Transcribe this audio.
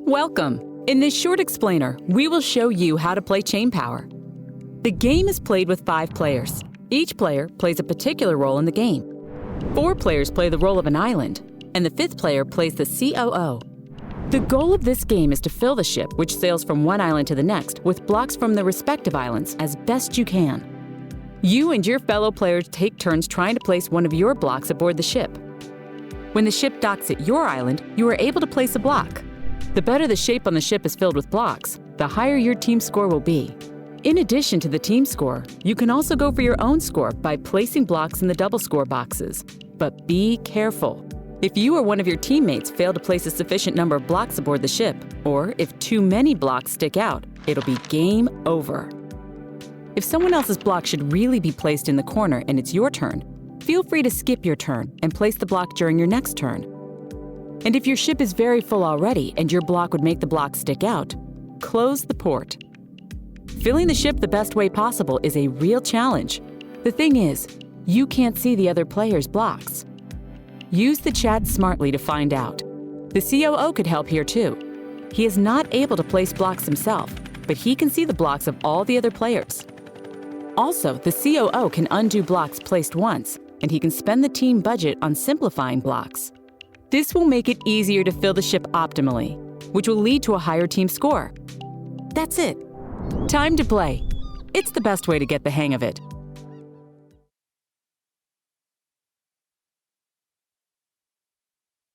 Welcome! In this short explainer, we will show you how to play Chain Power. The game is played with 5 players. Each player plays a particular role in the game. 4 players play the role of an island, and the 5th player plays the COO. The goal of this game is to fill the ship, which sails from one island to the next, with blocks from the respective islands as best you can. You and your fellow players take turns trying to place one of your blocks aboard the ship. When the ship docks at your island, you are able to place a block. The better the shape on the ship is filled with blocks, the higher your team score will be. In addition to the team score, you can also go for your own score by placing blocks in the double score boxes. But be careful. If you or one of your teammates fail to place a sufficient number of blocks aboard the ship, or if too many blocks stick out, it'll be game over. If someone else's block should really be placed in the corner and it's your turn, feel free to skip your turn and place the block during your next turn. And if your ship is very full already and your block would make the block stick out, close the port. Filling the ship the best way possible is a real challenge. The thing is, you can't see the other player's blocks. Use the chat smartly to find out. The COO could help here too. He is not able to place blocks himself, but he can see the blocks of all the other players. Also, the COO can undo blocks placed once, and he can spend the team budget on simplifying blocks. This will make it easier to fill the ship optimally, which will lead to a higher team score. That's it. Time to play. It's the best way to get the hang of it.